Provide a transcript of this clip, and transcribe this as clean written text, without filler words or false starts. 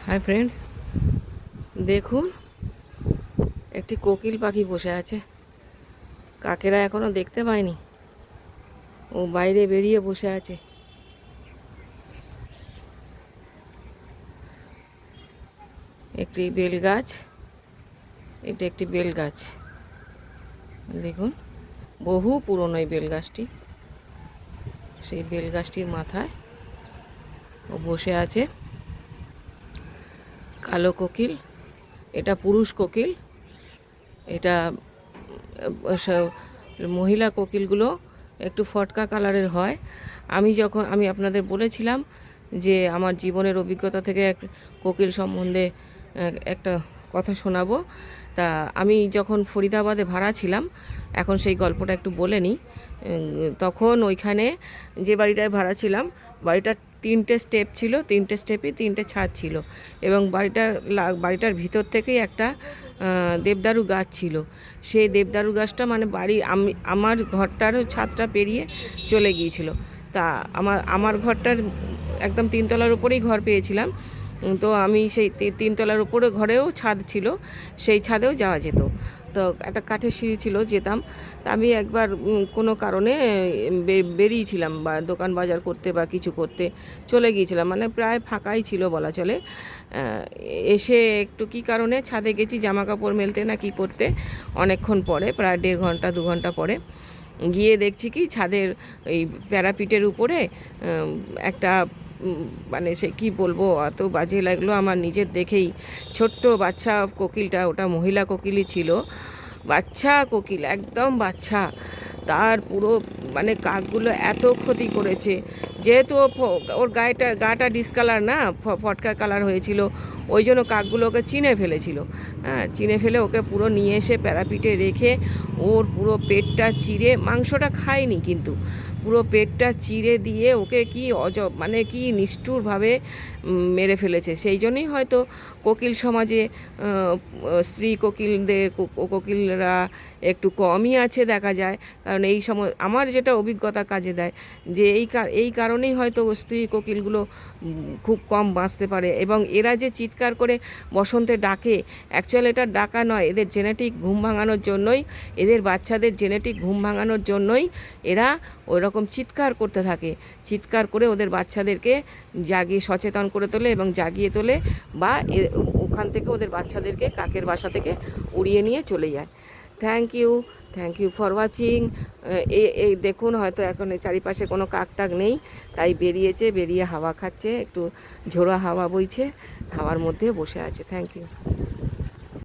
Hi friends, দেখুন একটি কোকিল পাখি বসে আছে। কাকেরা এখনো দেখতে পায়নি, ও বাইরে বেরিয়ে বসে আছে। একটি বেল গাছ, এটা একটি বেল গাছ। দেখুন বহু পুরনো এই বেল গাছটি। সেই বেল গাছটির মাথায় ও বসে আছে। কালো কোকিল, এটা পুরুষ কোকিল। এটা মহিলা কোকিলগুলো একটু ফটকা কালারের হয়। আমি আপনাদের বলেছিলাম যে আমার জীবনের অভিজ্ঞতা থেকে এক কোকিল সম্বন্ধে একটা কথা শোনাবো। তা আমি যখন ফরিদাবাদে ভাড়া ছিলাম, এখন সেই গল্পটা একটু বলে নিই। তখন ওইখানে যে বাড়িটায় ভাড়া ছিলাম, বাড়িটার 3টে স্টেপ ছিল, 3টে স্টেপে 3টে ছাদ ছিল, এবং বাড়িটার ভিতর থেকেই একটা দেবদারু গাছ ছিল। সেই দেবদারু গাছটা মানে আমার ঘরটারও ছাদটা পেরিয়ে চলে গিয়েছিল। তা আমার ঘরটার একদম 3তলার উপরেই ঘর পেয়েছিলাম। তো আমি সেই 3তলার উপরে ঘরেও ছাদ ছিল, সেই ছাদেও যাওয়া যেত। তো একটা কাঠের সিঁড়ি ছিল, যেতাম। তা আমি একবার কোনো কারণে বেরিয়েছিলাম বা দোকান বাজার করতে বা কিছু করতে চলে গিয়েছিলাম, মানে প্রায় ফাঁকাই ছিল বলা চলে। এসে একটু কী কারণে ছাদে গেছি জামা কাপড় মেলতে না কি করতে, অনেকক্ষণ পরে, প্রায় 1.5 ঘন্টা 2 ঘন্টা পরে গিয়ে দেখছি কি ছাদের এই প্যারাপিটের উপরে একটা মানে সে কি বলবো, এত বাজে লাগলো আমার নিজের দেখেই। ছোট্ট বাচ্চা কোকিলটা, ওটা মহিলা কোকিলই ছিল, বাচ্চা কোকিল, একদম বাচ্চা। তার পুরো মানে কাকগুলো এত ক্ষতি করেছে, যেহেতু ওর গাটা ডিসকালার না, ফটকা কালার হয়েছিল, ওই জন্য কাকগুলো ওকে চিনে ফেলেছিল। হ্যাঁ, চিনে ফেলে ওকে পুরো নিয়ে এসে প্যারাপিটে রেখে ওর পুরো পেটটা চিরে, মাংসটা খায়নি কিন্তু পুরো পেটটা চিরে দিয়ে ওকে কি মানে কি নিষ্ঠুরভাবে মেরে ফেলেছে। সেই জন্যই হয়তো কোকিল সমাজে স্ত্রী কোকিলরা একটু কমই আছে দেখা যায়। কারণ এই সময় আমার যেটা অভিজ্ঞতা কাজে দেয়, যে এই কারণেই হয়তো স্ত্রী কোকিলগুলো খুব কম বাঁচতে পারে। এবং এরা যে চিৎকার করে বসন্তে ডাকে, অ্যাকচুয়ালি এটা ডাকা নয়, এদের জেনেটিক ঘুম ভাঙানোর জন্যই, এদের বাচ্চাদের জেনেটিক ঘুম ভাঙানোর জন্যই এরা ওই রকম চিৎকার করতে থাকে। চিৎকার করে ওদের বাচ্চাদেরকে জাগিয়ে সচেতন করে তোলে এবং জাগিয়ে তোলে, বা ওখান থেকে ওদের বাচ্চাদেরকে কাকের বাসা থেকে উড়িয়ে নিয়ে চলে যায়। Thank you for watching. এই দেখুন, হয়তো এখন চারিপাশে কোনো কাকটাক নেই, তাই বেরিয়ে হাওয়া খাচ্ছে, একটু ঝোড়ো হাওয়া বইছে, হাওয়ার মধ্যে বসে আছে। Thank you.